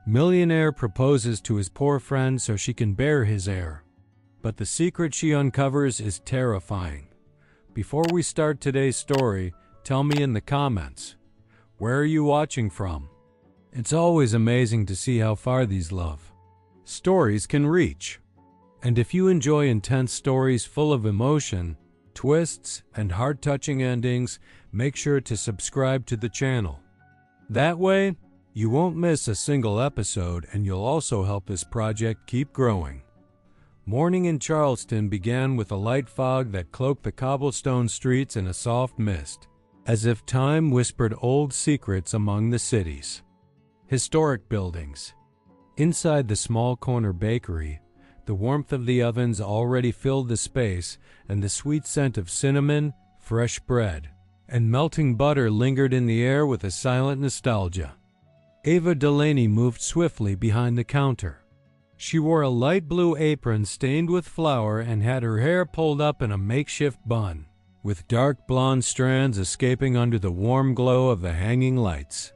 Millionaire proposes to his poor friend so she can bear his heir. But the secret she uncovers is terrifying. Before we start today's story, tell me in the comments, where are you watching from? It's always amazing to see how far these love stories can reach. And if you enjoy intense stories full of emotion, twists, and heart-touching endings, make sure to subscribe to the channel. That way, you won't miss a single episode, and you'll also help this project keep growing. Morning in Charleston began with a light fog that cloaked the cobblestone streets in a soft mist, as if time whispered old secrets among the city's historic buildings. Inside the small corner bakery, the warmth of the ovens already filled the space, and the sweet scent of cinnamon, fresh bread, and melting butter lingered in the air with a silent nostalgia. Ava Delaney moved swiftly behind the counter. She wore a light blue apron stained with flour and had her hair pulled up in a makeshift bun, with dark blonde strands escaping under the warm glow of the hanging lights.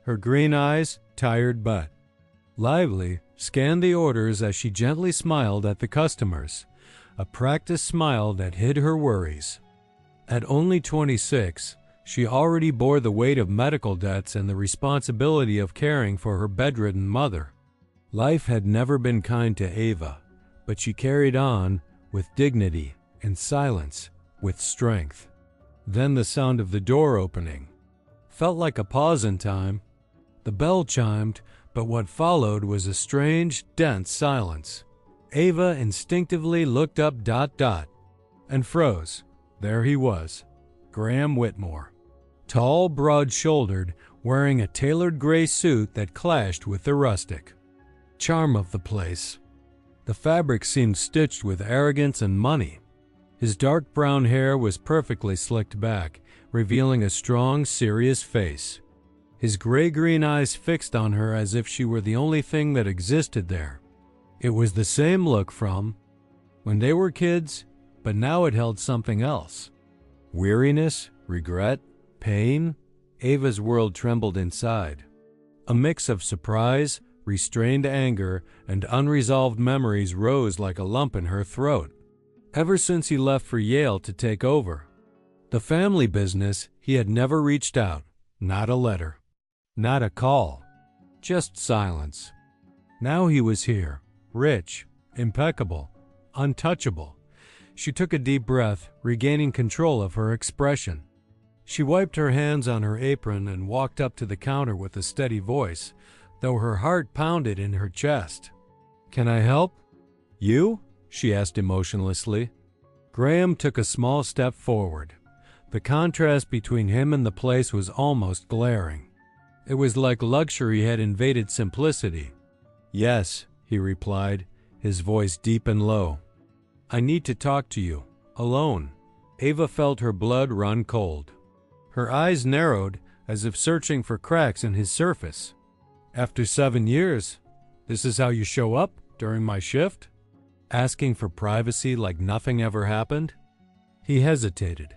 Her green eyes, tired but lively, scanned the orders as she gently smiled at the customers, a practiced smile that hid her worries. At only 26, she already bore the weight of medical debts and the responsibility of caring for her bedridden mother. Life had never been kind to Ava, but she carried on with dignity and silence, with strength. Then the sound of the door opening felt like a pause in time. The bell chimed, but what followed was a strange, dense silence. Ava instinctively looked up ... and froze. There he was, Graham Whitmore. Tall, broad-shouldered, wearing a tailored gray suit that clashed with the rustic charm of the place. The fabric seemed stitched with arrogance and money. His dark brown hair was perfectly slicked back, revealing a strong, serious face. His gray-green eyes fixed on her as if she were the only thing that existed there. It was the same look from when they were kids, but now it held something else. Weariness, regret, pain. Ava's world trembled inside. A mix of surprise, restrained anger, and unresolved memories rose like a lump in her throat. Ever since he left for Yale to take over the family business, he had never reached out. Not a letter. Not a call. Just silence. Now he was here, rich, impeccable, untouchable. She took a deep breath, regaining control of her expression. She wiped her hands on her apron and walked up to the counter with a steady voice, though her heart pounded in her chest. "Can I help?" "You?" she asked emotionlessly. Graham took a small step forward. The contrast between him and the place was almost glaring. It was like luxury had invaded simplicity. "Yes," he replied, his voice deep and low. "I need to talk to you, alone." Ava felt her blood run cold. Her eyes narrowed, as if searching for cracks in his surface. "After 7 years, this is how you show up during my shift? Asking for privacy like nothing ever happened?" He hesitated.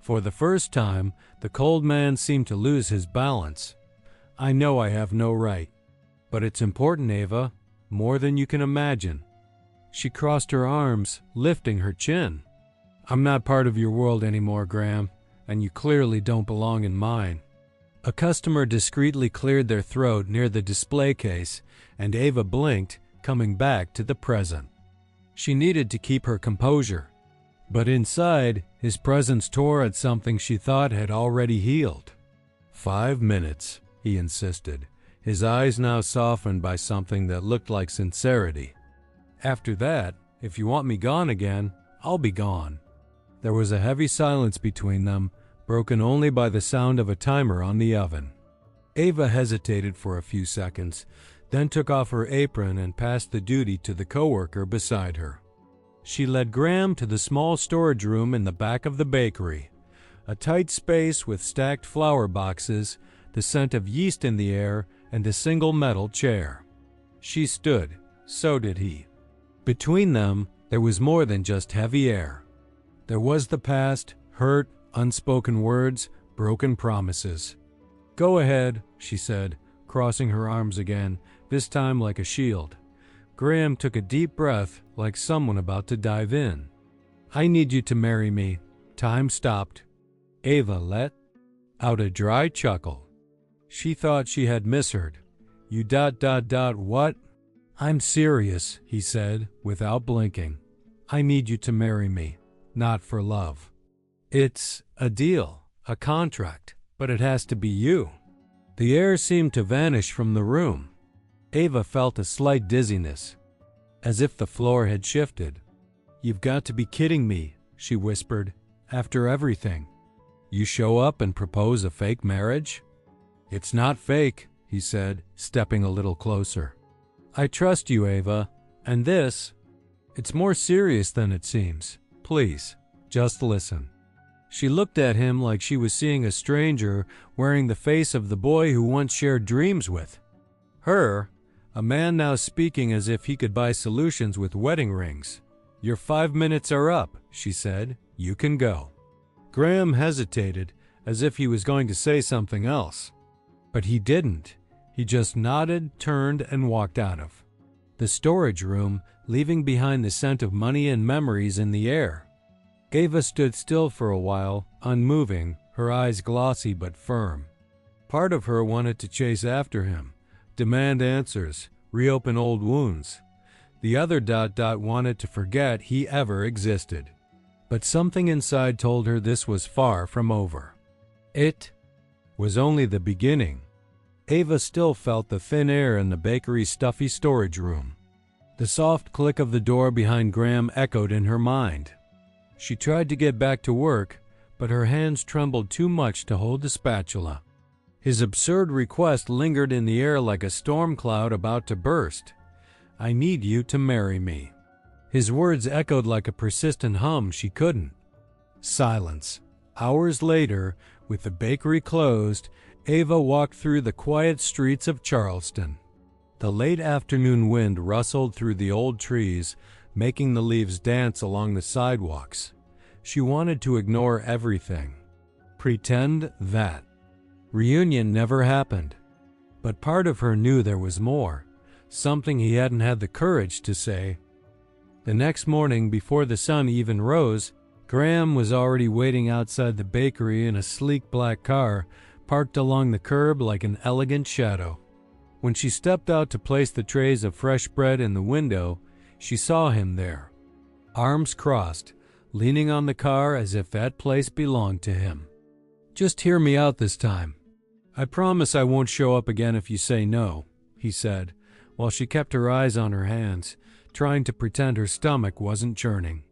For the first time, the cold man seemed to lose his balance. "I know I have no right, but it's important, Ava, more than you can imagine." She crossed her arms, lifting her chin. "I'm not part of your world anymore, Graham, and you clearly don't belong in mine." A customer discreetly cleared their throat near the display case, and Ava blinked, coming back to the present. She needed to keep her composure, but inside, his presence tore at something she thought had already healed. 5 minutes, he insisted, his eyes now softened by something that looked like sincerity. "After that, if you want me gone again, I'll be gone." There was a heavy silence between them, broken only by the sound of a timer on the oven. Ava hesitated for a few seconds, then took off her apron and passed the duty to the coworker beside her. She led Graham to the small storage room in the back of the bakery, a tight space with stacked flour boxes, the scent of yeast in the air, and a single metal chair. She stood, so did he. Between them, there was more than just heavy air. There was the past, hurt, unspoken words, broken promises. "Go ahead," she said, crossing her arms again, this time like a shield. Graham took a deep breath, like someone about to dive in. I need you to marry me. Time stopped. Ava let out a dry chuckle. She thought she had misheard. You ... what? I'm serious, he said, without blinking. I need you to marry me, not for love. It's a deal, a contract, but it has to be you. The air seemed to vanish from the room. Ava felt a slight dizziness, as if the floor had shifted. You've got to be kidding me, she whispered. After everything, you show up and propose a fake marriage? It's not fake, he said, stepping a little closer. I trust you, Ava, and it's more serious than it seems. Please, just listen. She looked at him like she was seeing a stranger wearing the face of the boy who once shared dreams with her, a man now speaking as if he could buy solutions with wedding rings. Your 5 minutes are up, she said. You can go. Graham hesitated, as if he was going to say something else. But he didn't. He just nodded, turned, and walked out of the storage room, leaving behind the scent of money and memories in the air. Ava stood still for a while, unmoving, her eyes glossy but firm. Part of her wanted to chase after him, demand answers, reopen old wounds. The other ... wanted to forget he ever existed. But something inside told her this was far from over. It was only the beginning. Ava still felt the thin air in the bakery's stuffy storage room. The soft click of the door behind Graham echoed in her mind. She tried to get back to work, but her hands trembled too much to hold the spatula. His absurd request lingered in the air like a storm cloud about to burst. I need you to marry me. His words echoed like a persistent hum she couldn't. Silence. Hours later, with the bakery closed, Ava walked through the quiet streets of Charleston. The late afternoon wind rustled through the old trees, making the leaves dance along the sidewalks. She wanted to ignore everything. Pretend that reunion never happened. But part of her knew there was more, something he hadn't had the courage to say. The next morning, before the sun even rose, Graham was already waiting outside the bakery in a sleek black car, parked along the curb like an elegant shadow. When she stepped out to place the trays of fresh bread in the window, she saw him there, arms crossed, leaning on the car as if that place belonged to him. Just hear me out this time. I promise I won't show up again if you say no, he said, while she kept her eyes on her hands, trying to pretend her stomach wasn't churning.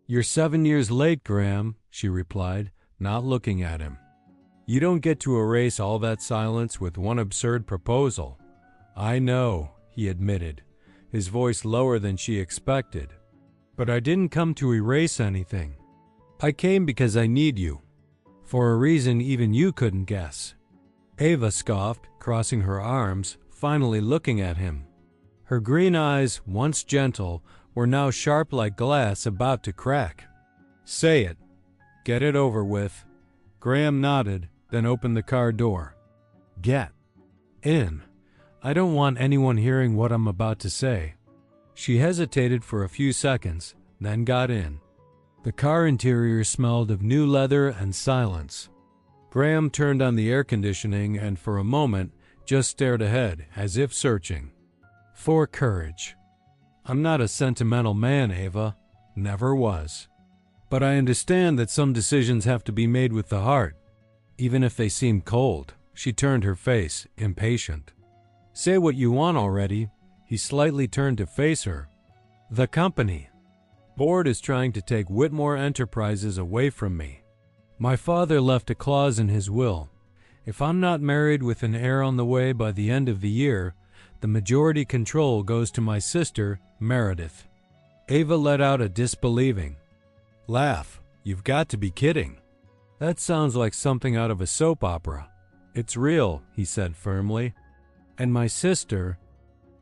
You're 7 years late, Graham, she replied, not looking at him. You don't get to erase all that silence with one absurd proposal. I know, he admitted, his voice lower than she expected. But I didn't come to erase anything. I came because I need you, for a reason even you couldn't guess. Ava scoffed, crossing her arms, finally looking at him. Her green eyes, once gentle, were now sharp like glass about to crack. Say it. Get it over with. Graham nodded, then opened the car door. Get in. I don't want anyone hearing what I'm about to say. She hesitated for a few seconds, then got in. The car interior smelled of new leather and silence. Graham turned on the air conditioning and for a moment just stared ahead, as if searching for courage. I'm not a sentimental man, Ava. Never was. But I understand that some decisions have to be made with the heart, even if they seem cold. She turned her face, impatient. Say what you want already. He slightly turned to face her. The company. Board is trying to take Whitmore Enterprises away from me. My father left a clause in his will. If I'm not married with an heir on the way by the end of the year, the majority control goes to my sister, Meredith. Ava let out a disbelieving laugh. You've got to be kidding. That sounds like something out of a soap opera. It's real, he said firmly. And my sister,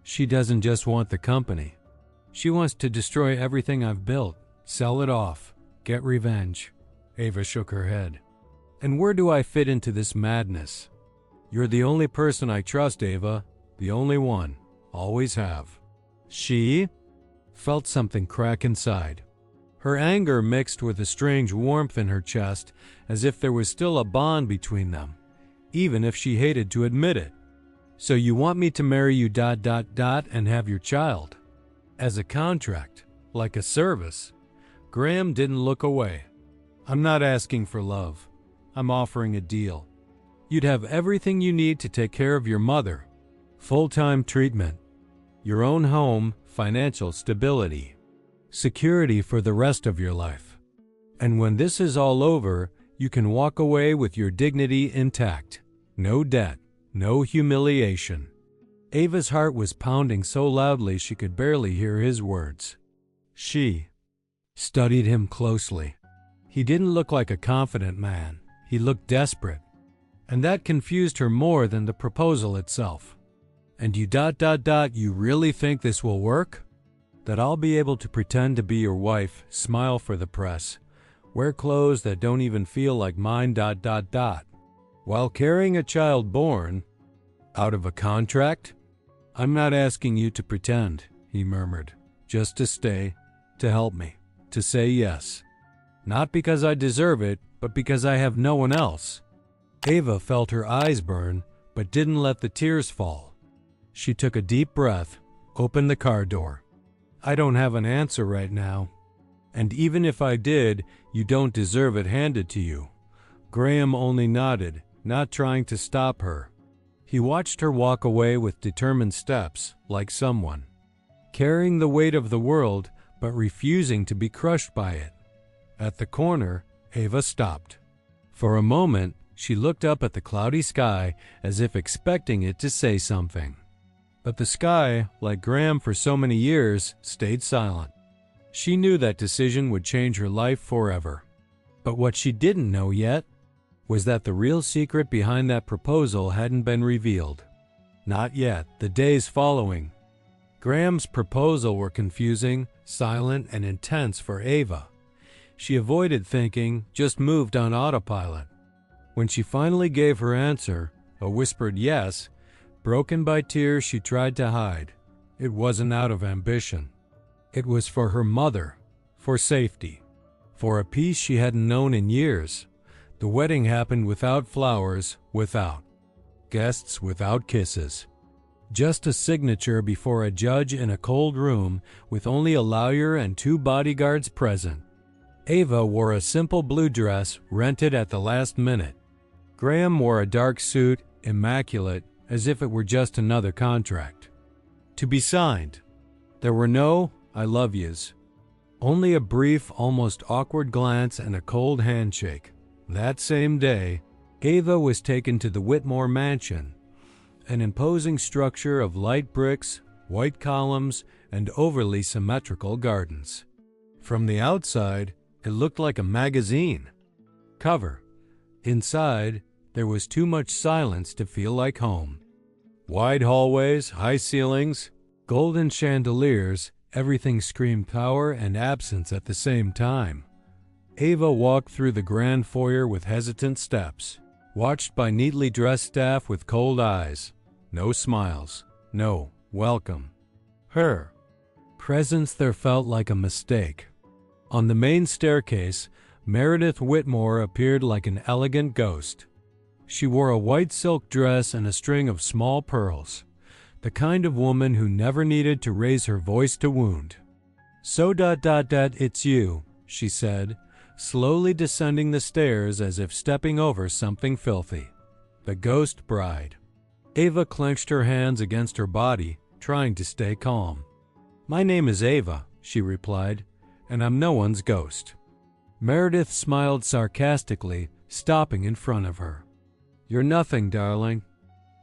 she doesn't just want the company. She wants to destroy everything I've built, sell it off, get revenge. Ava shook her head. And where do I fit into this madness? You're the only person I trust, Ava. The only one. Always have. She felt something crack inside. Her anger mixed with a strange warmth in her chest, as if there was still a bond between them, even if she hated to admit it. So you want me to marry you ... and have your child? As a contract, like a service. Graham didn't look away. I'm not asking for love. I'm offering a deal. You'd have everything you need to take care of your mother. Full-time treatment. Your own home, financial stability. Security for the rest of your life. And when this is all over, you can walk away with your dignity intact. No debt, no humiliation. Ava's heart was pounding so loudly she could barely hear his words. She studied him closely. He didn't look like a confident man. He looked desperate. And that confused her more than the proposal itself. And you ... you really think this will work? That I'll be able to pretend to be your wife, smile for the press, wear clothes that don't even feel like mine ... while carrying a child born out of a contract? I'm not asking you to pretend, he murmured, just to stay, to help me, to say yes. Not because I deserve it, but because I have no one else. Ava felt her eyes burn, but didn't let the tears fall. She took a deep breath, opened the car door. I don't have an answer right now. And even if I did, you don't deserve it handed to you. Graham only nodded, not trying to stop her. He watched her walk away with determined steps, like someone carrying the weight of the world, but refusing to be crushed by it. At the corner, Ava stopped. For a moment, she looked up at the cloudy sky as if expecting it to say something. But the sky, like Graham for so many years, stayed silent. She knew that decision would change her life forever. But what she didn't know yet was that the real secret behind that proposal hadn't been revealed. Not yet, the days following. Graham's proposal were confusing, silent, and intense for Ava. She avoided thinking, just moved on autopilot. When she finally gave her answer, a whispered yes, broken by tears she tried to hide, it wasn't out of ambition. It was for her mother, for safety, for a peace she hadn't known in years. The wedding happened without flowers, without guests, without kisses. Just a signature before a judge in a cold room with only a lawyer and 2 bodyguards present. Ava wore a simple blue dress rented at the last minute. Graham wore a dark suit, immaculate, as if it were just another contract. To be signed. There were no I love yous. Only a brief, almost awkward glance and a cold handshake. That same day, Ava was taken to the Whitmore Mansion, an imposing structure of light bricks, white columns, and overly symmetrical gardens. From the outside, it looked like a magazine cover. Inside, there was too much silence to feel like home. Wide hallways, high ceilings, golden chandeliers, everything screamed power and absence at the same time. Ava walked through the grand foyer with hesitant steps, watched by neatly dressed staff with cold eyes. No smiles, no welcome. Her presence there felt like a mistake. On the main staircase, Meredith Whitmore appeared like an elegant ghost. She wore a white silk dress and a string of small pearls, the kind of woman who never needed to raise her voice to wound. So ... it's you, she said, slowly descending the stairs as if stepping over something filthy. The ghost bride. Ava clenched her hands against her body, trying to stay calm. My name is Ava, she replied, and I'm no one's ghost. Meredith smiled sarcastically, stopping in front of her. You're nothing, darling.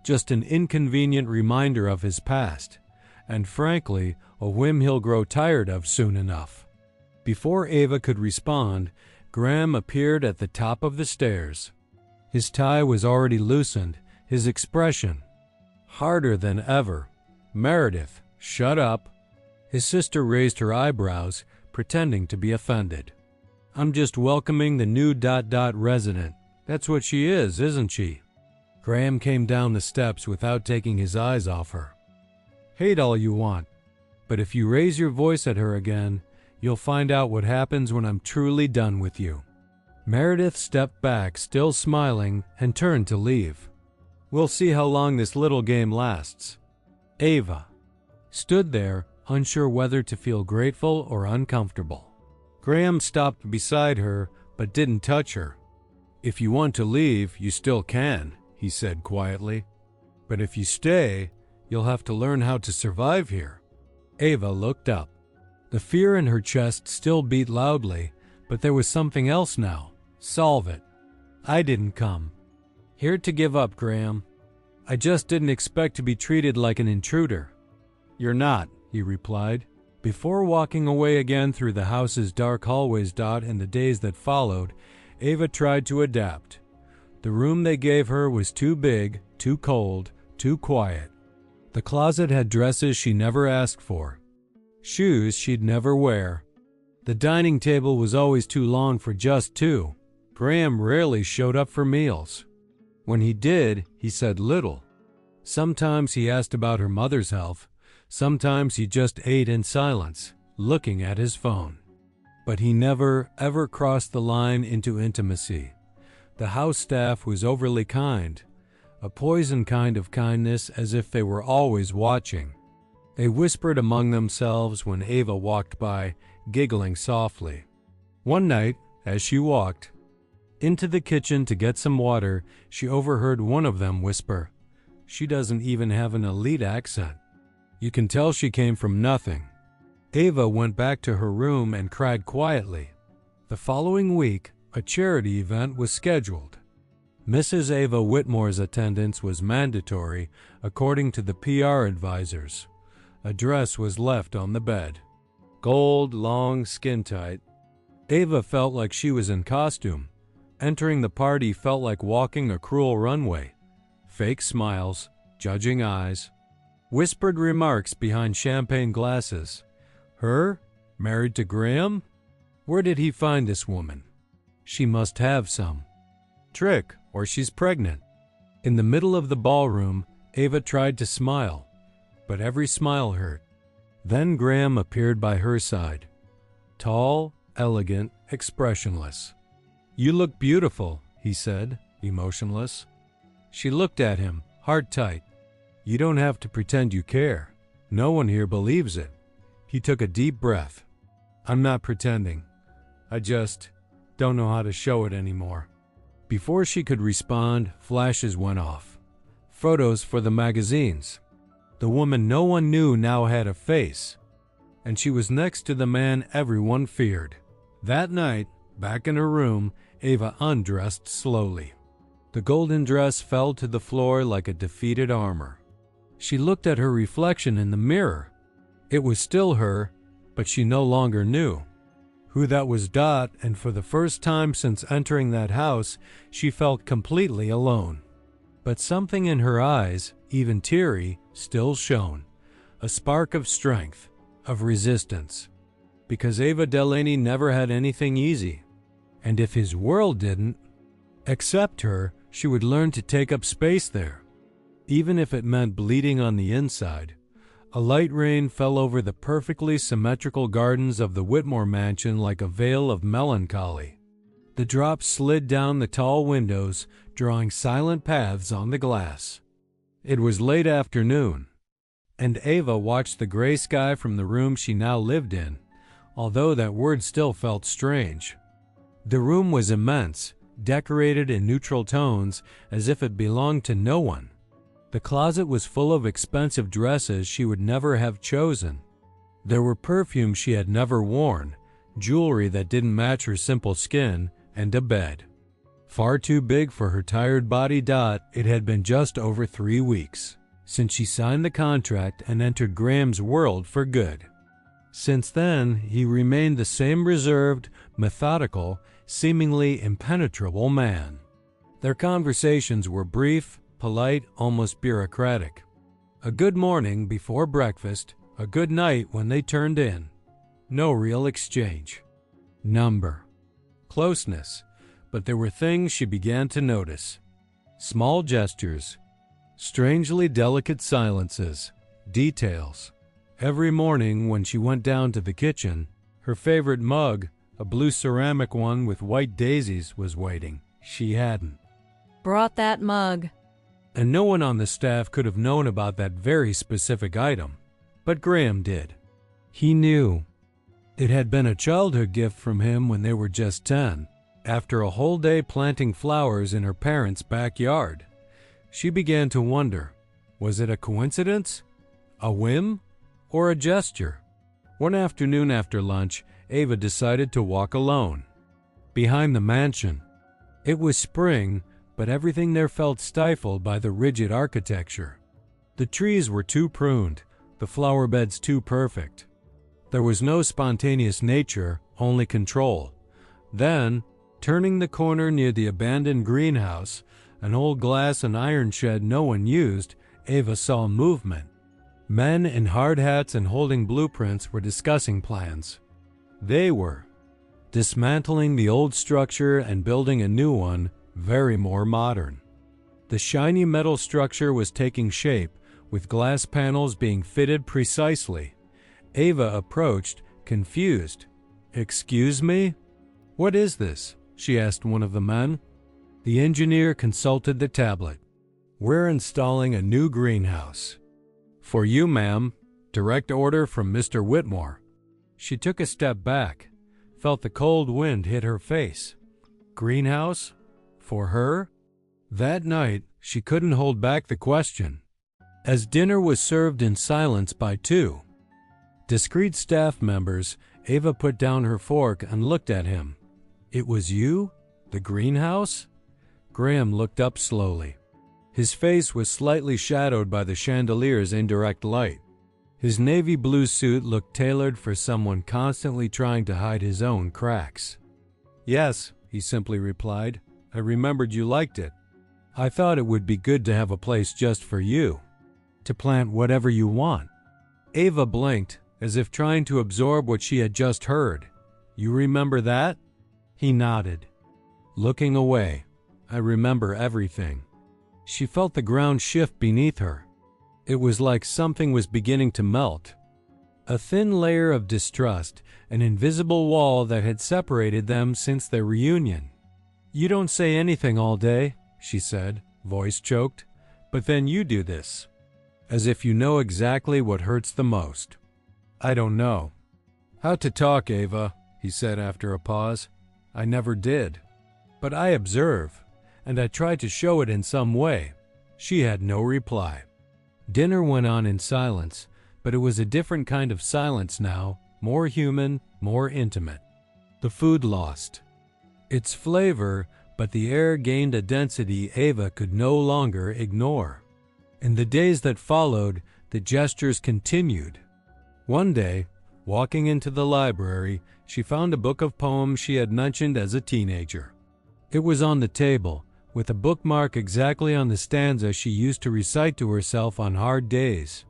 Just an inconvenient reminder of his past, and frankly, a whim he'll grow tired of soon enough. Before Ava could respond, Graham appeared at the top of the stairs. His tie was already loosened, his expression harder than ever. Meredith, shut up. His sister raised her eyebrows, pretending to be offended. I'm just welcoming the new ... resident. That's what she is, isn't she? Graham came down the steps without taking his eyes off her. Hate all you want, but if you raise your voice at her again, you'll find out what happens when I'm truly done with you." Meredith stepped back, still smiling, and turned to leave. "We'll see how long this little game lasts." Ava stood there, unsure whether to feel grateful or uncomfortable. Graham stopped beside her, but didn't touch her. "If you want to leave, you still can," he said quietly. "But if you stay, you'll have to learn how to survive here." Ava looked up. The fear in her chest still beat loudly, but there was something else now. "Solve it." "I didn't come here to give up, Graham. I just didn't expect to be treated like an intruder." "You're not," he replied. Before walking away again through the house's dark hallways. In the days that followed, Ava tried to adapt. The room they gave her was too big, too cold, too quiet. The closet had dresses she never asked for, shoes she'd never wear. The dining table was always too long for just two. Graham rarely showed up for meals. When he did, he said little. Sometimes he asked about her mother's health. Sometimes he just ate in silence, looking at his phone. But he never, ever crossed the line into intimacy. The house staff was overly kind, a poison kind of kindness, as if they were always watching. They whispered among themselves when Ava walked by, giggling softly. One night, as she walked into the kitchen to get some water, she overheard one of them whisper, "She doesn't even have an elite accent. You can tell she came from nothing." Ava went back to her room and cried quietly. The following week, a charity event was scheduled. Mrs. Ava Whitmore's attendance was mandatory, according to the PR advisors. A dress was left on the bed. Gold, long, skin-tight. Ava felt like she was in costume. Entering the party felt like walking a cruel runway. Fake smiles, judging eyes, whispered remarks behind champagne glasses. Her? Married to Graham? Where did he find this woman? She must have some trick, or she's pregnant. In the middle of the ballroom, Ava tried to smile, but every smile hurt. Then Graham appeared by her side. Tall, elegant, expressionless. "You look beautiful," he said, emotionless. She looked at him, heart tight. "You don't have to pretend you care. No one here believes it." He took a deep breath. "I'm not pretending. I just don't know how to show it anymore." Before she could respond, flashes went off. Photos for the magazines. The woman no one knew now had a face, and she was next to the man everyone feared. That night, back in her room, Ava undressed slowly. The golden dress fell to the floor like a defeated armor. She looked at her reflection in the mirror. It was still her, but she no longer knew who that was. And for the first time since entering that house, she felt completely alone. But something in her eyes, even teary, still shone. A spark of strength, of resistance. Because Ava Delaney never had anything easy. And if his world didn't accept her, she would learn to take up space there, even if it meant bleeding on the inside. A light rain fell over the perfectly symmetrical gardens of the Whitmore mansion like a veil of melancholy. The drops slid down the tall windows, drawing silent paths on the glass. It was late afternoon, and Ava watched the gray sky from the room she now lived in, although that word still felt strange. The room was immense, decorated in neutral tones as if it belonged to no one. The closet was full of expensive dresses she would never have chosen. There were perfumes she had never worn, jewelry that didn't match her simple skin, and a bed. Far too big for her tired body. It had been just over 3 weeks since she signed the contract and entered Graham's world for good. Since then, he remained the same reserved, methodical, seemingly impenetrable man. Their conversations were brief, polite, almost bureaucratic. A good morning before breakfast, a good night when they turned in. No real exchange. Number. Closeness. But there were things she began to notice. Small gestures. Strangely delicate silences. details. Every morning when she went down to the kitchen, her favorite mug, a blue ceramic one with white daisies, was waiting. She hadn't Brought that mug. and no one on the staff could have known about that very specific item. But Graham did. He knew. It had been a childhood gift from him when they were just 10. After a whole day planting flowers in her parents' backyard, she began to wonder, was it a coincidence, a whim, or a gesture? One afternoon after lunch, Ava decided to walk alone. Behind the mansion. It was spring, but everything there felt stifled by the rigid architecture. The trees were too pruned, the flower beds too perfect. There was no spontaneous nature, only control. Then, turning the corner near the abandoned greenhouse, an old glass and iron shed no one used, Ava saw movement. Men in hard hats and holding blueprints were discussing plans. They were dismantling the old structure and building a new one, very more modern. The shiny metal structure was taking shape, with glass panels being fitted precisely. Ava approached, confused. "Excuse me? What is this?" she asked one of the men. The engineer consulted the tablet. "We're installing a new greenhouse." "For you, ma'am. Direct order from Mr. Whitmore." She took a step back, felt the cold wind hit her face. Greenhouse? For her? That night, she couldn't hold back the question. As dinner was served in silence by two discreet staff members, Ava put down her fork and looked at him. "It was you? The greenhouse?" Graham looked up slowly. His face was slightly shadowed by the chandelier's indirect light. His navy blue suit looked tailored for someone constantly trying to hide his own cracks. "Yes," he simply replied. "I remembered you liked it. I thought it would be good to have a place just for you, to plant whatever you want." Ava blinked, as if trying to absorb what she had just heard. "You remember that?" He nodded. Looking away, "I remember everything." She felt the ground shift beneath her. It was like something was beginning to melt. A thin layer of distrust, an invisible wall that had separated them since their reunion. "You don't say anything all day," she said, voice choked, "but then you do this. As if you know exactly what hurts the most." "I don't know how to talk, Ava," he said after a pause. "I never did. But I observe, and I try to show it in some way." She had no reply. Dinner went on in silence, but it was a different kind of silence now, more human, more intimate. The food lost its flavor, but the air gained a density Ava could no longer ignore. In the days that followed, the gestures continued. One day, walking into the library, she found a book of poems she had mentioned as a teenager. It was on the table, with a bookmark exactly on the stanza she used to recite to herself on hard days.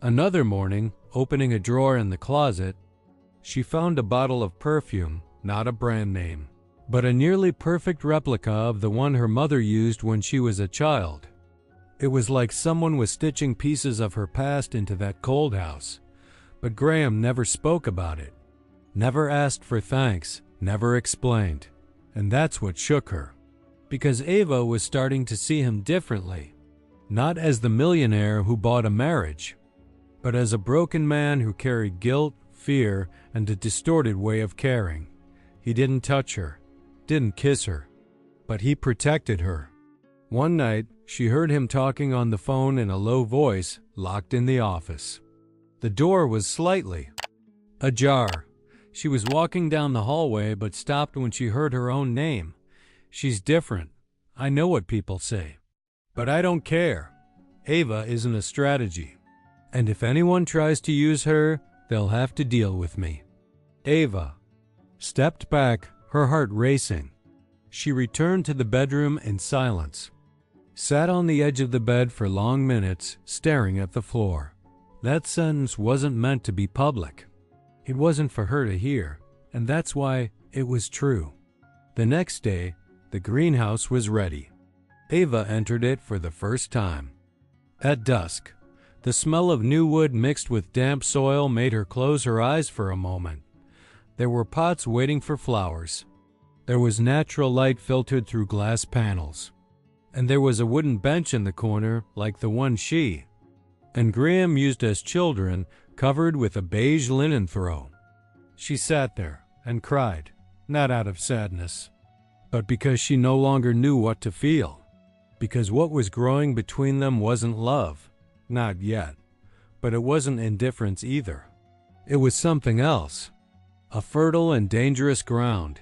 Another morning, opening a drawer in the closet, she found a bottle of perfume, not a brand name, but a nearly perfect replica of the one her mother used when she was a child. It was like someone was stitching pieces of her past into that cold house. But Graham never spoke about it, never asked for thanks, never explained. And that's what shook her. Because Ava was starting to see him differently, not as the millionaire who bought a marriage, but as a broken man who carried guilt, fear, and a distorted way of caring. He didn't touch her, didn't kiss her, but he protected her. One night, she heard him talking on the phone in a low voice, locked in the office. The door was slightly ajar. She was walking down the hallway but stopped when she heard her own name. "She's different. I know what people say. But I don't care. Ava isn't a strategy. And if anyone tries to use her, they'll have to deal with me." Ava stepped back, her heart racing. She returned to the bedroom in silence, sat on the edge of the bed for long minutes, staring at the floor. That sentence wasn't meant to be public. It wasn't for her to hear, and that's why it was true. The next day, the greenhouse was ready. Ava entered it for the first time. At dusk, The smell of new wood mixed with damp soil made her close her eyes for a moment. There were pots waiting for flowers. There was natural light filtered through glass panels. And there was a wooden bench in the corner like the one she and Graham used as children, covered with a beige linen throw. She sat there and cried, not out of sadness, but because she no longer knew what to feel. Because what was growing between them wasn't love, not yet, but it wasn't indifference either. It was something else, a fertile and dangerous ground,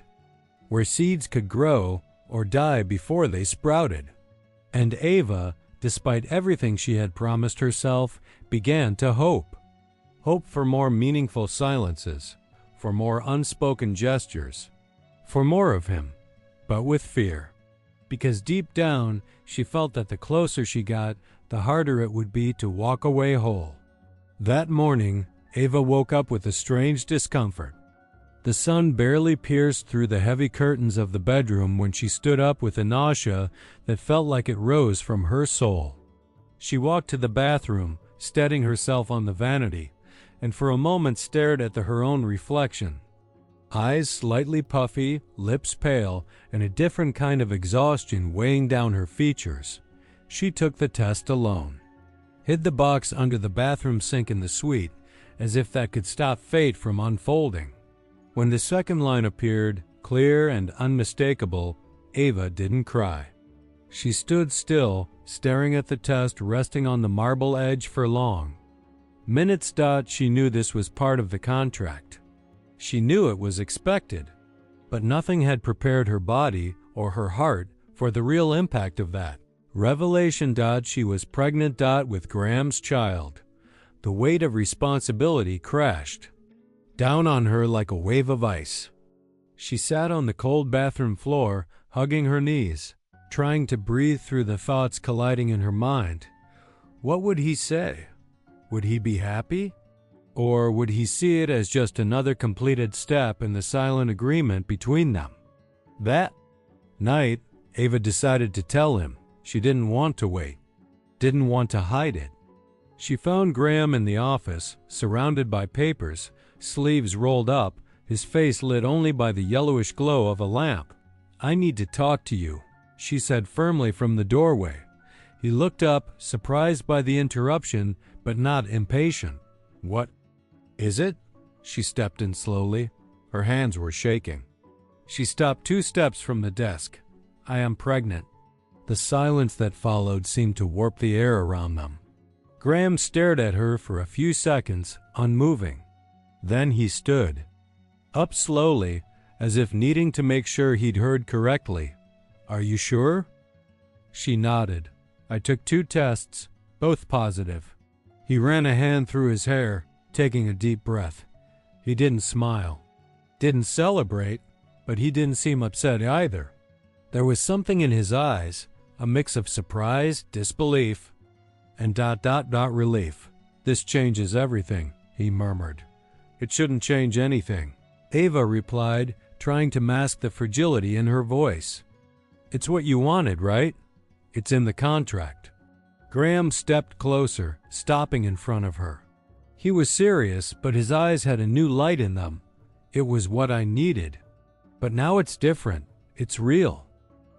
where seeds could grow or die before they sprouted. And Ava, despite everything she had promised herself, began to hope. Hope for more meaningful silences, for more unspoken gestures, for more of him, but with fear. Because deep down, she felt that the closer she got, the harder it would be to walk away whole. That morning, Ava woke up with a strange discomfort. The sun barely pierced through the heavy curtains of the bedroom when she stood up with a nausea that felt like it rose from her soul. She walked to the bathroom, steadying herself on the vanity, and for a moment stared at her own reflection. Eyes slightly puffy, lips pale, and a different kind of exhaustion weighing down her features. She took the test alone. Hid the box under the bathroom sink in the suite, as if that could stop fate from unfolding. When the second line appeared, clear and unmistakable, Ava didn't cry. She stood still, staring at the test resting on the marble edge for long. Minutes. She knew this was part of the contract. She knew it was expected, but nothing had prepared her body or her heart for the real impact of that. Revelation. She was pregnant. With Graham's child. The weight of responsibility crashed down on her like a wave of ice. She sat on the cold bathroom floor, hugging her knees, trying to breathe through the thoughts colliding in her mind. What would he say? Would he be happy? Or would he see it as just another completed step in the silent agreement between them? That night, Ava decided to tell him. She didn't want to wait, didn't want to hide it. She found Graham in the office, surrounded by papers, sleeves rolled up, his face lit only by the yellowish glow of a lamp. "I need to talk to you," she said firmly from the doorway. He looked up, surprised by the interruption, but not impatient. "What is it?" She stepped in slowly. Her hands were shaking. She stopped 2 steps from the desk. "I am pregnant." The silence that followed seemed to warp the air around them. Graham stared at her for a few seconds, unmoving. Then he stood up slowly, as if needing to make sure he'd heard correctly. "Are you sure?" She nodded. "I took 2 tests, both positive." He ran a hand through his hair, taking a deep breath. He didn't smile, didn't celebrate, but he didn't seem upset either. There was something in his eyes, a mix of surprise, disbelief, and relief. "This changes everything," he murmured. "It shouldn't change anything," Ava replied, trying to mask the fragility in her voice. "It's what you wanted, right? It's in the contract." Graham stepped closer, stopping in front of her. He was serious, but his eyes had a new light in them. "It was what I needed. But now it's different. It's real."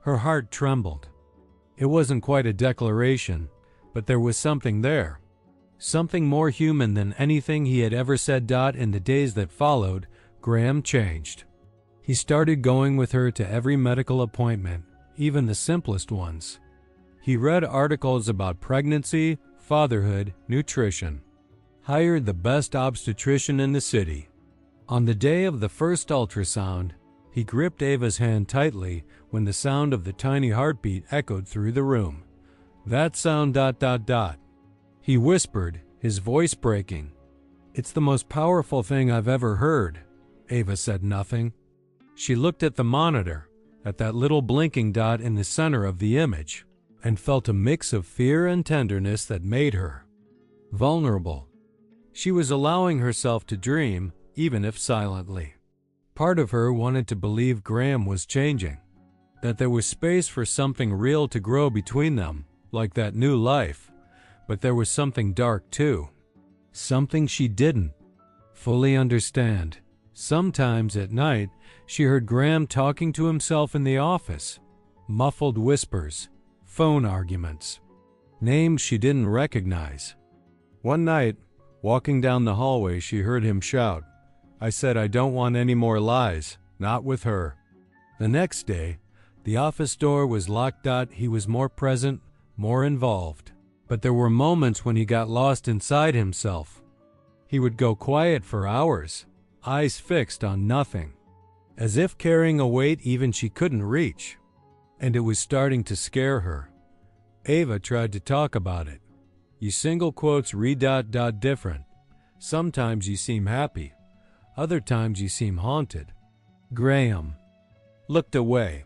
Her heart trembled. It wasn't quite a declaration, but there was something there. Something more human than anything he had ever said. In the days that followed, Graham changed. He started going with her to every medical appointment, even the simplest ones. He read articles about pregnancy, fatherhood, nutrition. Hired the best obstetrician in the city. On the day of the first ultrasound, he gripped Ava's hand tightly when the sound of the tiny heartbeat echoed through the room. "That sound. He whispered, his voice breaking. "It's the most powerful thing I've ever heard." Ava said nothing. She looked at the monitor, at that little blinking dot in the center of the image, and felt a mix of fear and tenderness that made her vulnerable. She was allowing herself to dream, even if silently. Part of her wanted to believe Graham was changing, that there was space for something real to grow between them, like that new life. But there was something dark too. Something she didn't fully understand. Sometimes at night, she heard Graham talking to himself in the office. Muffled whispers, phone arguments, names she didn't recognize. One night, walking down the hallway, she heard him shout, "I said I don't want any more lies, not with her." The next day, the office door was locked. He was more present, more involved. But there were moments when he got lost inside himself. He would go quiet for hours, eyes fixed on nothing, as if carrying a weight even she couldn't reach. And it was starting to scare her. Ava tried to talk about it. "You single quotes read ... different. Sometimes you seem happy. Other times you seem haunted." Graham looked away.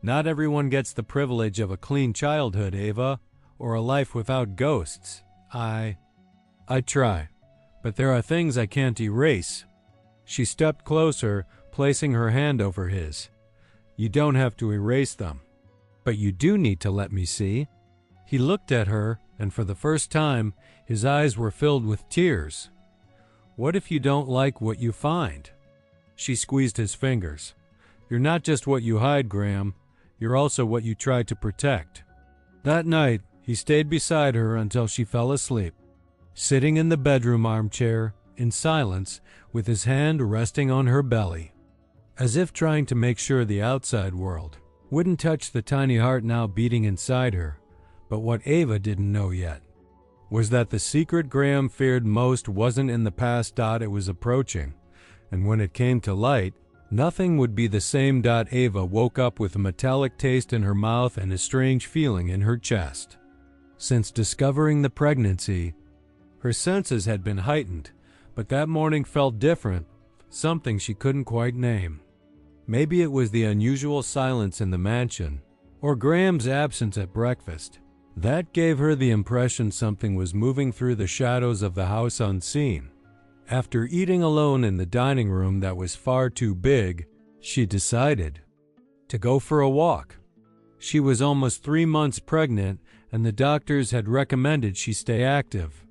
"Not everyone gets the privilege of a clean childhood, Ava, or a life without ghosts. I try, but there are things I can't erase." She stepped closer, placing her hand over his. "You don't have to erase them, but you do need to let me see." He looked at her, and for the first time, his eyes were filled with tears. "What if you don't like what you find?" She squeezed his fingers. "You're not just what you hide, Graham. You're also what you try to protect." That night, he stayed beside her until she fell asleep, sitting in the bedroom armchair, in silence, with his hand resting on her belly, as if trying to make sure the outside world wouldn't touch the tiny heart now beating inside her. But what Ava didn't know yet was that the secret Graham feared most wasn't in the past. It was approaching, and when it came to light, nothing would be the same. Ava woke up with a metallic taste in her mouth and a strange feeling in her chest. Since discovering the pregnancy, her senses had been heightened, but that morning felt different, something she couldn't quite name. Maybe it was the unusual silence in the mansion, or Graham's absence at breakfast. That gave her the impression something was moving through the shadows of the house unseen. After eating alone in the dining room that was far too big, she decided to go for a walk. She was almost 3 months pregnant, and the doctors had recommended she stay active.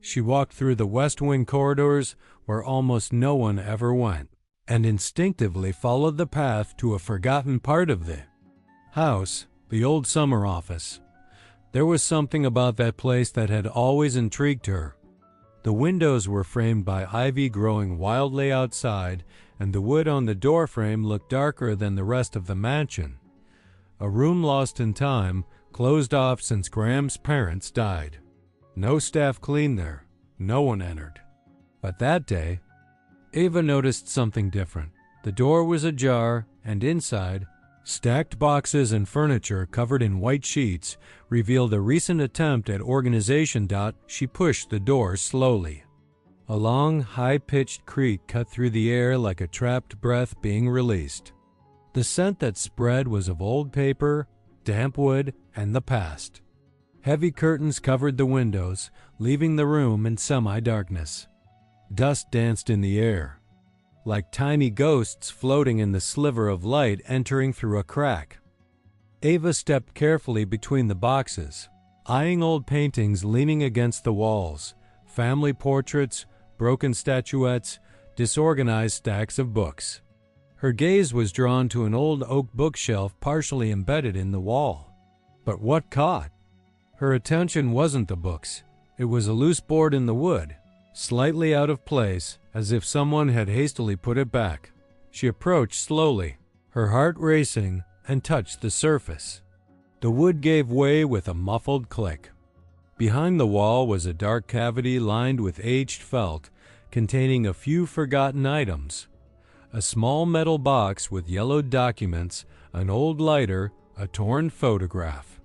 She walked through the West Wing corridors where almost no one ever went, and instinctively followed the path to a forgotten part of the house, the old summer office. There was something about that place that had always intrigued her. The windows were framed by ivy growing wildly outside, and the wood on the doorframe looked darker than the rest of the mansion. A room lost in time, closed off since Graham's parents died. No staff cleaned there. No one entered. But that day, Ava noticed something different. The door was ajar, and inside, stacked boxes and furniture covered in white sheets revealed a recent attempt at organization. She pushed the door slowly. A long, high-pitched creak cut through the air like a trapped breath being released. The scent that spread was of old paper, damp wood, and the past. Heavy curtains covered the windows, leaving the room in semi-darkness. Dust danced in the air, like tiny ghosts floating in the sliver of light entering through a crack. Ava stepped carefully between the boxes, eyeing old paintings leaning against the walls, family portraits, broken statuettes, disorganized stacks of books. Her gaze was drawn to an old oak bookshelf partially embedded in the wall. But what caught her attention wasn't the books. It was a loose board in the wood, slightly out of place, as if someone had hastily put it back. She approached slowly, her heart racing, and touched the surface. The wood gave way with a muffled click. Behind the wall was a dark cavity lined with aged felt, containing a few forgotten items. A small metal box with yellowed documents, an old lighter, a torn photograph,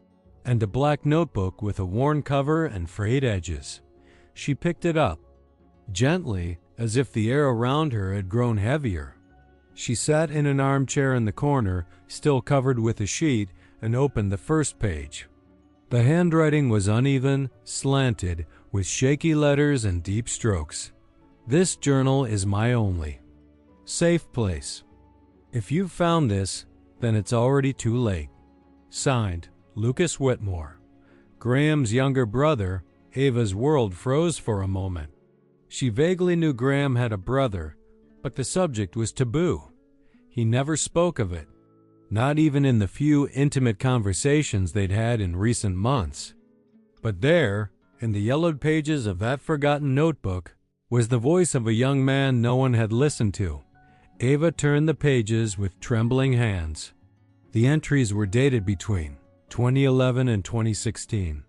and a black notebook with a worn cover and frayed edges. She picked it up, gently, as if the air around her had grown heavier. She sat in an armchair in the corner, still covered with a sheet, and opened the first page. The handwriting was uneven, slanted, with shaky letters and deep strokes. "This journal is my only safe place. If you've found this, then it's already too late." Signed, Lucas Whitmore, Graham's younger brother, Ava's world froze for a moment. She vaguely knew Graham had a brother, but the subject was taboo. He never spoke of it, not even in the few intimate conversations they'd had in recent months. But there, in the yellowed pages of that forgotten notebook, was the voice of a young man no one had listened to. Ava turned the pages with trembling hands. The entries were dated between 2011 and 2016.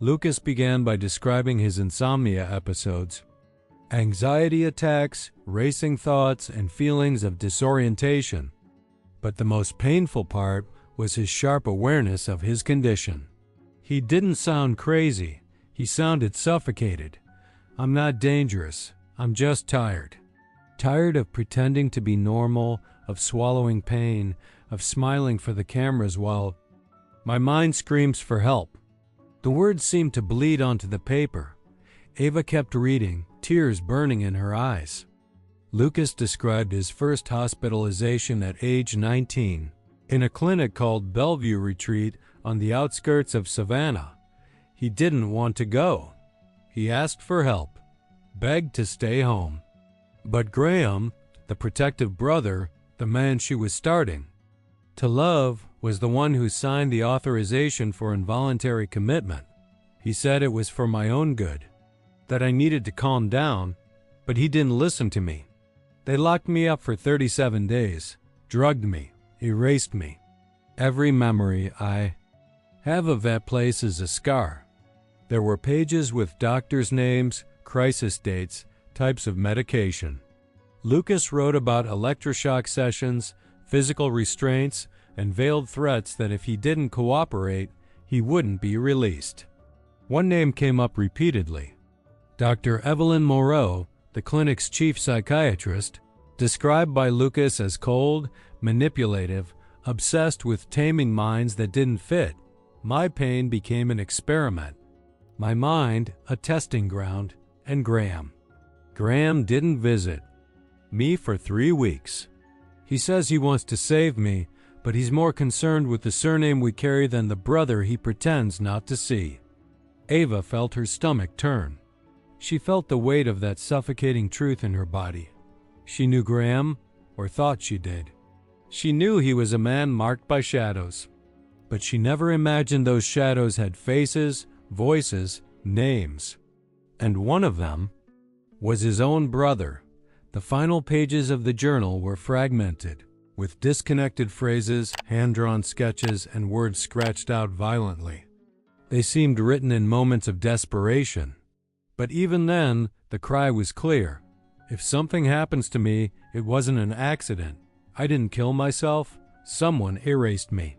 Lucas began by describing his insomnia episodes. Anxiety attacks, racing thoughts, and feelings of disorientation. But the most painful part was his sharp awareness of his condition. He didn't sound crazy. He sounded suffocated. "I'm not dangerous. I'm just tired. Tired of pretending to be normal, of swallowing pain, of smiling for the cameras while my mind screams for help." The words seemed to bleed onto the paper. Ava kept reading, tears burning in her eyes. Lucas described his first hospitalization at age 19 in a clinic called Bellevue Retreat on the outskirts of Savannah. He didn't want to go. He asked for help, begged to stay home. But Graham, the protective brother, the man she was starting to love, was the one who signed the authorization for involuntary commitment. He said it was for my own good, that I needed to calm down, but he didn't listen to me. They locked me up for 37 days, drugged me, erased me. Every memory I have of that place is a scar. There were pages with doctors' names, crisis dates, types of medication. Lucas wrote about electroshock sessions, physical restraints, and veiled threats that if he didn't cooperate, he wouldn't be released. One name came up repeatedly. Dr. Evelyn Moreau, the clinic's chief psychiatrist, described by Lucas as cold, manipulative, obsessed with taming minds that didn't fit. My pain became an experiment. My mind, a testing ground, and Graham. Graham didn't visit me for 3 weeks. He says he wants to save me, but he's more concerned with the surname we carry than the brother he pretends not to see. Ava felt her stomach turn. She felt the weight of that suffocating truth in her body. She knew Graham, or thought she did. She knew he was a man marked by shadows. But she never imagined those shadows had faces, voices, names. And one of them was his own brother. The final pages of the journal were fragmented, with disconnected phrases, hand-drawn sketches, and words scratched out violently. They seemed written in moments of desperation. But even then, the cry was clear. If something happens to me, it wasn't an accident. I didn't kill myself. Someone erased me.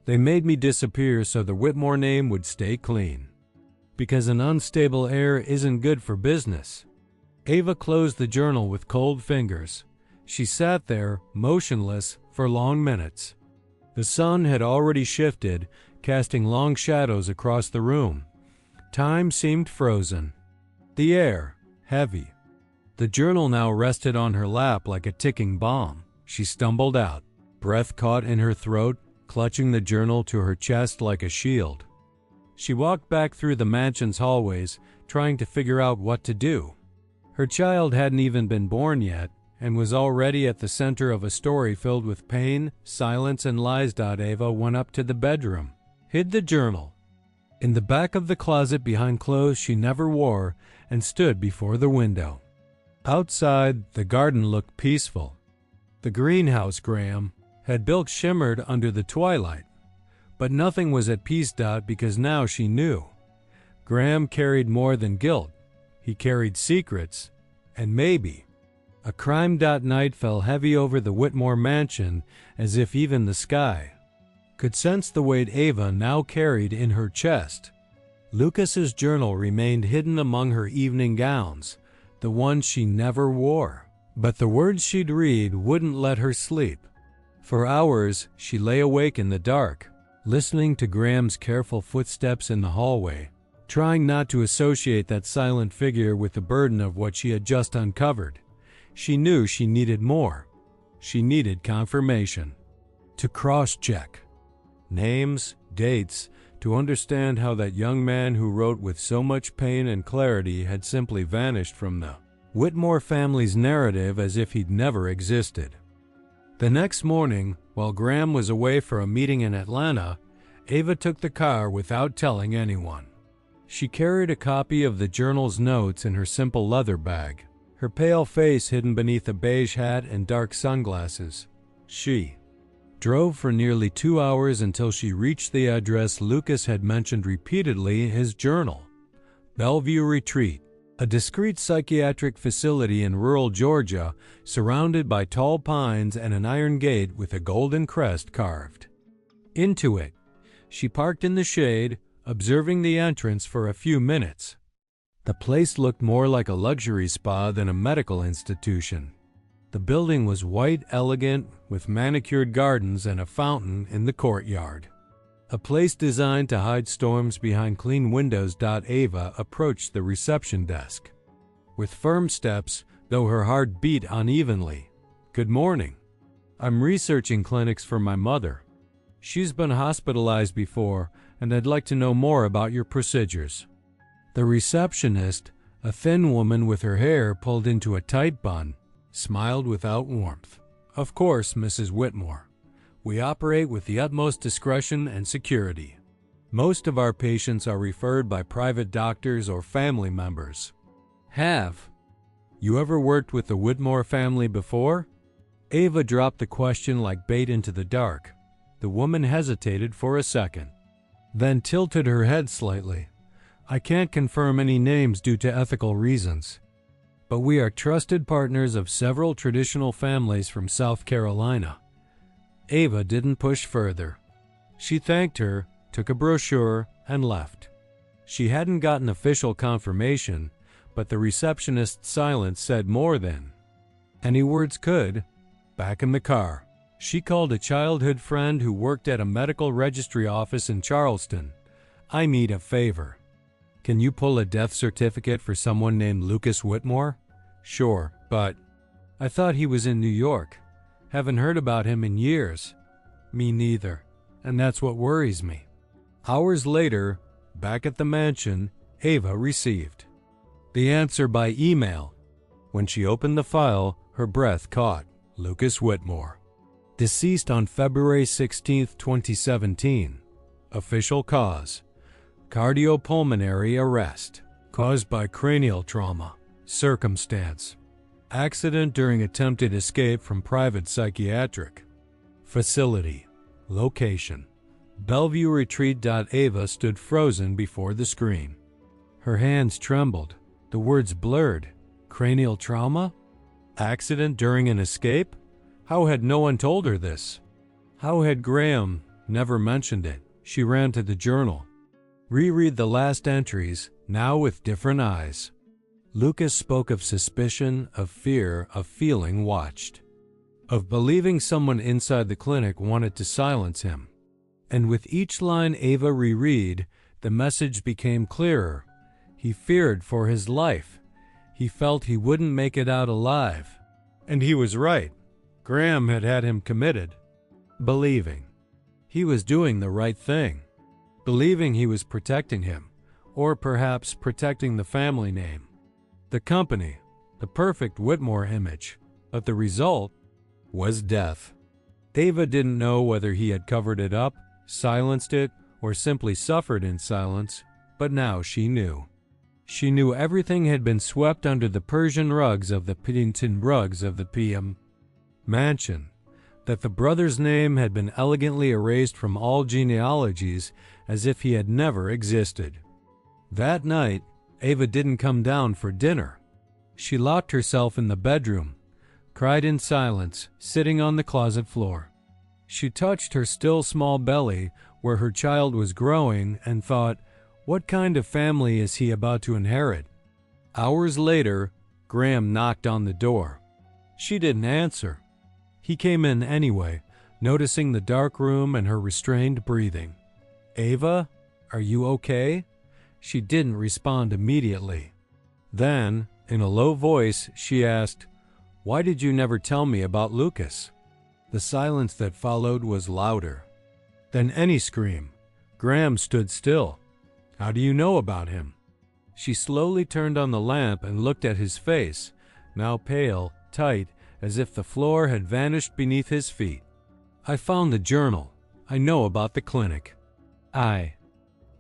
They made me disappear so the Whitmore name would stay clean. Because an unstable heir isn't good for business. Ava closed the journal with cold fingers. She sat there, motionless, for long minutes. The sun had already shifted, casting long shadows across the room. Time seemed frozen. The air, heavy. The journal now rested on her lap like a ticking bomb. She stumbled out, breath caught in her throat, clutching the journal to her chest like a shield. She walked back through the mansion's hallways, trying to figure out what to do. Her child hadn't even been born yet, and was already at the center of a story filled with pain, silence, and lies. Ava went up to the bedroom, hid the journal in the back of the closet behind clothes she never wore, and stood before the window. Outside, the garden looked peaceful. The greenhouse Graham had built shimmered under the twilight, but nothing was at peace. Because now she knew. Graham carried more than guilt. He carried secrets, and maybe. A crime. Night fell heavy over the Whitmore mansion, as if even the sky could sense the weight Ava now carried in her chest. Lucas's journal remained hidden among her evening gowns, the ones she never wore. But the words she'd read wouldn't let her sleep. For hours, she lay awake in the dark, listening to Graham's careful footsteps in the hallway, trying not to associate that silent figure with the burden of what she had just uncovered. She knew she needed more. She needed confirmation. To cross-check. Names, dates, to understand how that young man who wrote with so much pain and clarity had simply vanished from the Whitmore family's narrative as if he'd never existed. The next morning, while Graham was away for a meeting in Atlanta, Ava took the car without telling anyone. She carried a copy of the journal's notes in her simple leather bag, her pale face hidden beneath a beige hat and dark sunglasses. She drove for nearly 2 hours until she reached the address Lucas had mentioned repeatedly in his journal, Bellevue Retreat, a discreet psychiatric facility in rural Georgia surrounded by tall pines and an iron gate with a golden crest carved into it. She parked in the shade, observing the entrance for a few minutes. The place looked more like a luxury spa than a medical institution. The building was white, elegant, with manicured gardens and a fountain in the courtyard. A place designed to hide storms behind clean windows. Ava approached the reception desk with firm steps, though her heart beat unevenly. "Good morning. I'm researching clinics for my mother. She's been hospitalized before, and I'd like to know more about your procedures." The receptionist, a thin woman with her hair pulled into a tight bun, smiled without warmth. "Of course, Mrs. Whitmore. We operate with the utmost discretion and security. Most of our patients are referred by private doctors or family members." "Have you ever worked with the Whitmore family before?" Ava dropped the question like bait into the dark. The woman hesitated for a second, then tilted her head slightly. "I can't confirm any names due to ethical reasons, but we are trusted partners of several traditional families from South Carolina." Ava didn't push further. She thanked her, took a brochure, and left. She hadn't gotten official confirmation, but the receptionist's silence said more than any words could. Back in the car, she called a childhood friend who worked at a medical registry office in Charleston. "I need a favor. Can you pull a death certificate for someone named Lucas Whitmore?" "Sure, but I thought he was in New York. Haven't heard about him in years." "Me neither, and that's what worries me." Hours later, back at the mansion, Ava received the answer by email. When she opened the file, her breath caught. Lucas Whitmore, deceased on February 16, 2017. Official cause: cardiopulmonary arrest, caused by cranial trauma. Circumstance: accident during attempted escape from private psychiatric facility. Location: Bellevue Retreat. Ava stood frozen before the screen. Her hands trembled. The words blurred. Cranial trauma? Accident during an escape? How had no one told her this? How had Graham never mentioned it? She ran to the journal. Reread the last entries, now with different eyes. Lucas spoke of suspicion, of fear, of feeling watched, of believing someone inside the clinic wanted to silence him. And with each line Ava reread, the message became clearer. He feared for his life. He felt he wouldn't make it out alive. And he was right. Graham had had him committed. Believing he was doing the right thing. Believing he was protecting him, or perhaps protecting the family name, the company, the perfect Whitmore image. But the result was death. Ava didn't know whether he had covered it up, silenced it, or simply suffered in silence, but now she knew. She knew everything had been swept under the Persian rugs of the Piddington rugs of the PM mansion, that the brother's name had been elegantly erased from all genealogies as if he had never existed. That night, Ava didn't come down for dinner. She locked herself in the bedroom, cried in silence, sitting on the closet floor. She touched her still small belly where her child was growing and thought, what kind of family is he about to inherit? Hours later, Graham knocked on the door. She didn't answer. He came in anyway, noticing the dark room and her restrained breathing. "Ava, are you okay?" She didn't respond immediately. Then, in a low voice, she asked, "Why did you never tell me about Lucas?" The silence that followed was louder than any scream. Graham stood still. How do you know about him? She slowly turned on the lamp and looked at his face, now pale, tight, as if the floor had vanished beneath his feet. I found the journal. I know about the clinic. I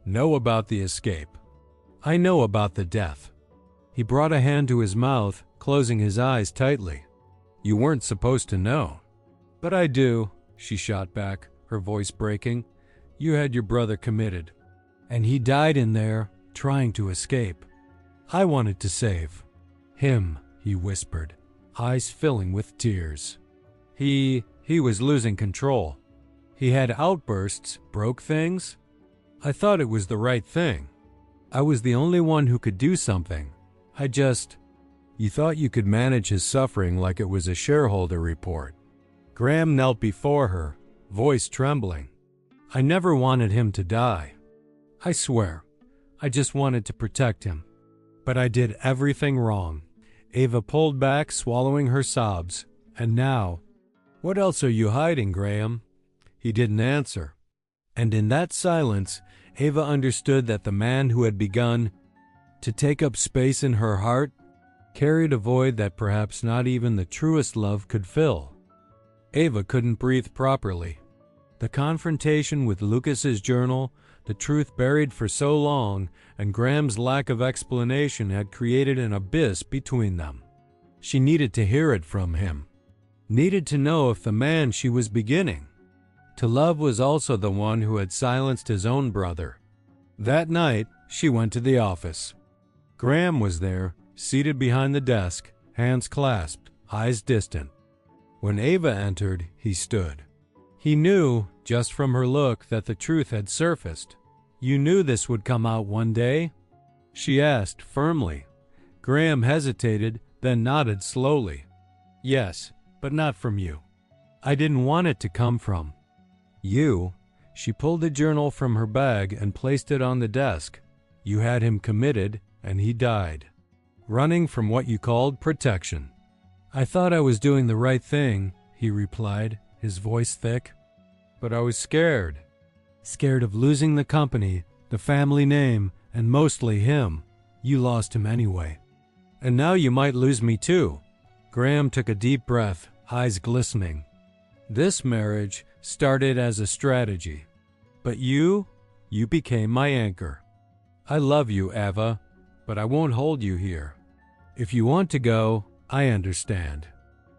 know about the escape. I know about the death. He brought a hand to his mouth, closing his eyes tightly. You weren't supposed to know. But I do, she shot back, her voice breaking. You had your brother committed, and he died in there, trying to escape. I wanted to save him, he whispered, eyes filling with tears. He was losing control. He had outbursts, broke things. I thought it was the right thing. I was the only one who could do something. You thought you could manage his suffering like it was a shareholder report. Graham knelt before her, voice trembling. I never wanted him to die. I swear, I just wanted to protect him. But I did everything wrong. Ava pulled back, swallowing her sobs. And now, what else are you hiding, Graham? He didn't answer. And in that silence, Ava understood that the man who had begun to take up space in her heart carried a void that perhaps not even the truest love could fill. Ava couldn't breathe properly. The confrontation with Lucas's journal, the truth buried for so long, and Graham's lack of explanation had created an abyss between them. She needed to hear it from him. Needed to know if the man she was beginning to love was also the one who had silenced his own brother. That night, she went to the office. Graham was there, seated behind the desk, hands clasped, eyes distant. When Ava entered, he stood. He knew, just from her look, that the truth had surfaced. You knew this would come out one day? She asked firmly. Graham hesitated, then nodded slowly. Yes, but not from you. I didn't want it to come from you. She pulled the journal from her bag and placed it on the desk. You had him committed, and he died, running from what you called protection. I thought I was doing the right thing, he replied, his voice thick. But I was scared. Scared of losing the company, the family name, and mostly him. You lost him anyway. And now you might lose me too. Graham took a deep breath, eyes glistening. This marriage started as a strategy. But you became my anchor. I love you, Ava, but I won't hold you here. If you want to go, I understand.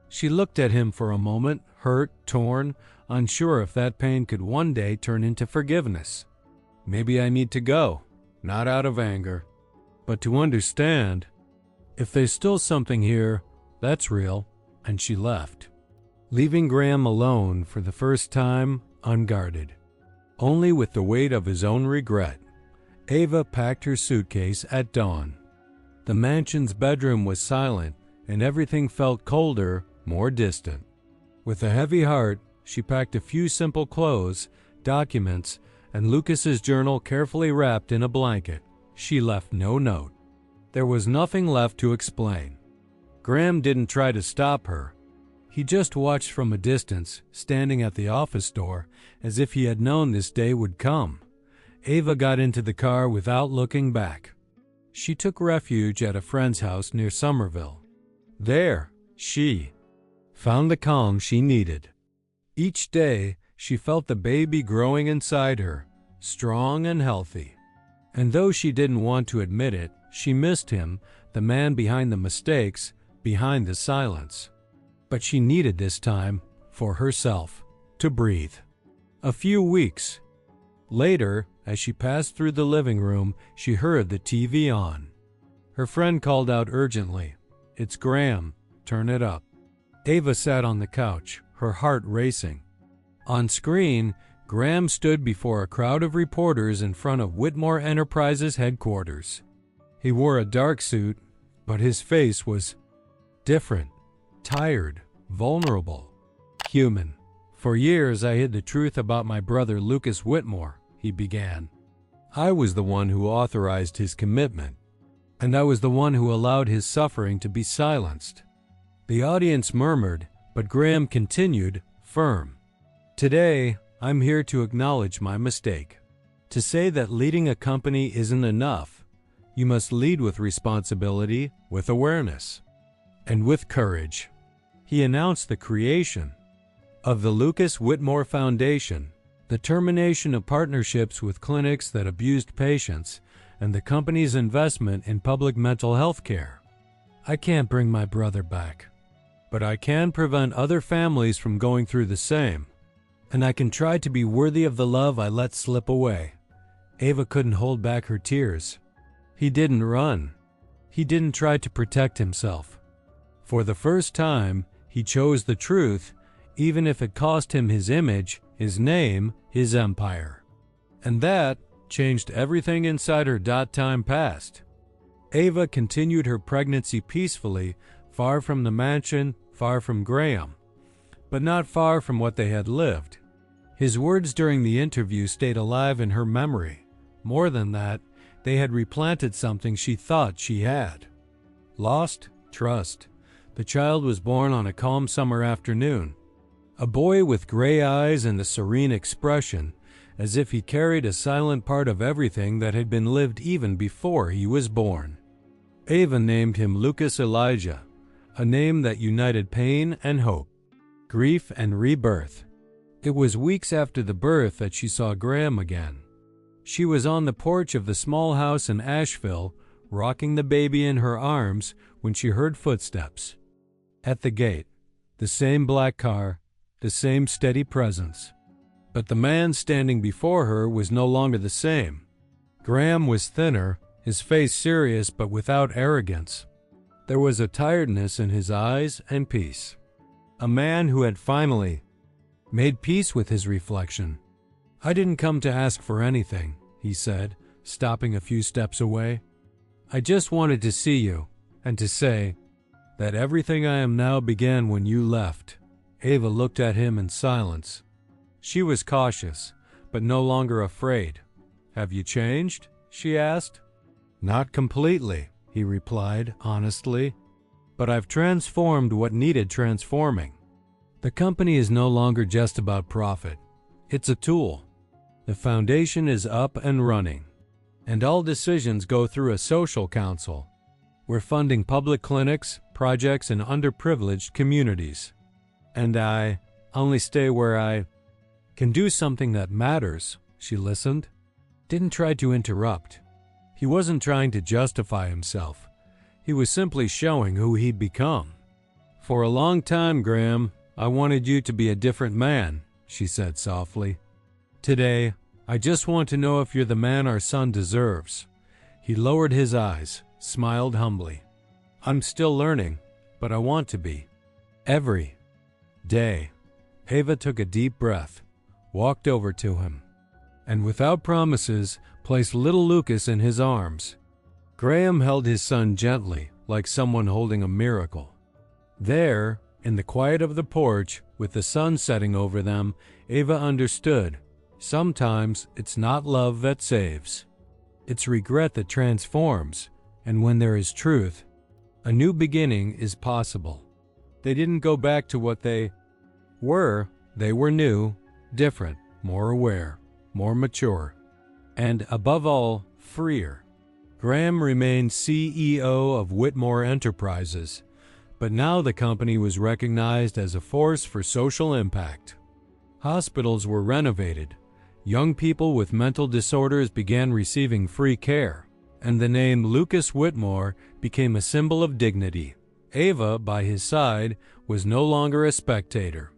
She looked at him for a moment, hurt, torn, unsure if that pain could one day turn into forgiveness. Maybe I need to go, not out of anger, but to understand. If there's still something here, that's real, and she left, leaving Graham alone for the first time, unguarded, only with the weight of his own regret. Ava packed her suitcase at dawn. The mansion's bedroom was silent, and everything felt colder, more distant. With a heavy heart, she packed a few simple clothes, documents, and Lucas's journal carefully wrapped in a blanket. She left no note. There was nothing left to explain. Graham didn't try to stop her. He just watched from a distance, standing at the office door, as if he had known this day would come. Ava got into the car without looking back. She took refuge at a friend's house near Somerville. There, she found the calm she needed. Each day, she felt the baby growing inside her, strong and healthy. And though she didn't want to admit it, she missed him, the man behind the mistakes, behind the silence. But she needed this time, for herself, to breathe. A few weeks later, as she passed through the living room, she heard the TV on. Her friend called out urgently, "It's Graham, turn it up." Ava sat on the couch, her heart racing. On screen, Graham stood before a crowd of reporters in front of Whitmore Enterprises headquarters. He wore a dark suit, but his face was different, tired, vulnerable, human. "For years I hid the truth about my brother Lucas Whitmore," he began. "I was the one who authorized his commitment, and I was the one who allowed his suffering to be silenced." The audience murmured, but Graham continued, firm. "Today, I'm here to acknowledge my mistake. To say that leading a company isn't enough, you must lead with responsibility, with awareness, and with courage. He announced the creation of the Lucas Whitmore Foundation, the termination of partnerships with clinics that abused patients, and the company's investment in public mental health care. I can't bring my brother back, but I can prevent other families from going through the same, and I can try to be worthy of the love I let slip away. Ava couldn't hold back her tears. He didn't run. He didn't try to protect himself. For the first time, he chose the truth, even if it cost him his image, his name, his empire. And that changed everything inside her. Time passed. Ava continued her pregnancy peacefully, far from the mansion, far from Graham, but not far from what they had lived. His words during the interview stayed alive in her memory. More than that, they had replanted something she thought she had. Lost trust. The child was born on a calm summer afternoon. A boy with gray eyes and a serene expression, as if he carried a silent part of everything that had been lived even before he was born. Ava named him Lucas Elijah, a name that united pain and hope, grief and rebirth. It was weeks after the birth that she saw Graham again. She was on the porch of the small house in Asheville, rocking the baby in her arms, when she heard footsteps. At the gate, the same black car, the same steady presence. But the man standing before her was no longer the same. Graham was thinner, his face serious but without arrogance. There was a tiredness in his eyes and peace. A man who had finally made peace with his reflection. "I didn't come to ask for anything," he said, stopping a few steps away. "I just wanted to see you and to say that everything I am now began when you left." Ava looked at him in silence. She was cautious, but no longer afraid. "Have you changed?" she asked. "Not completely," he replied honestly, "but I've transformed what needed transforming. The company is no longer just about profit. It's a tool. The foundation is up and running, and all decisions go through a social council. We're funding public clinics, projects in underprivileged communities. And I only stay where I can do something that matters." She listened, didn't try to interrupt. He wasn't trying to justify himself. He was simply showing who he'd become. "For a long time, Graham, I wanted you to be a different man," she said softly. "Today, I just want to know if you're the man our son deserves." He lowered his eyes, smiled humbly. "I'm still learning, but I want to be. Every day." Ava took a deep breath, walked over to him, and without promises, placed little Lucas in his arms. Graham held his son gently, like someone holding a miracle. There, in the quiet of the porch, with the sun setting over them, Ava understood. Sometimes it's not love that saves. It's regret that transforms, and when there is truth, a new beginning is possible. They didn't go back to what they were. They were new, different, more aware, more mature, and above all, freer. Graham remained CEO of Whitmore Enterprises, but now the company was recognized as a force for social impact. Hospitals were renovated. Young people with mental disorders began receiving free care, and the name Lucas Whitmore became a symbol of dignity. Ava, by his side, was no longer a spectator.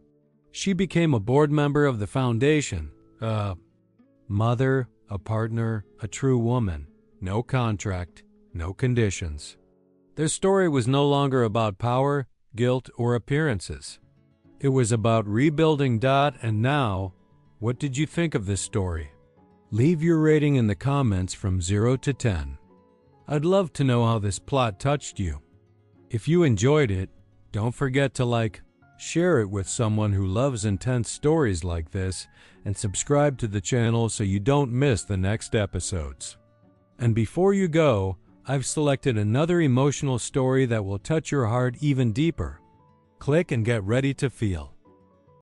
She became a board member of the foundation, a mother, a partner, a true woman. No contract, no conditions. Their story was no longer about power, guilt, or appearances. It was about rebuilding. And now, what did you think of this story? Leave your rating in the comments from 0 to 10. I'd love to know how this plot touched you. If you enjoyed it, don't forget to share it with someone who loves intense stories like this, and subscribe to the channel so you don't miss the next episodes. And before you go, I've selected another emotional story that will touch your heart even deeper. Click and get ready to feel.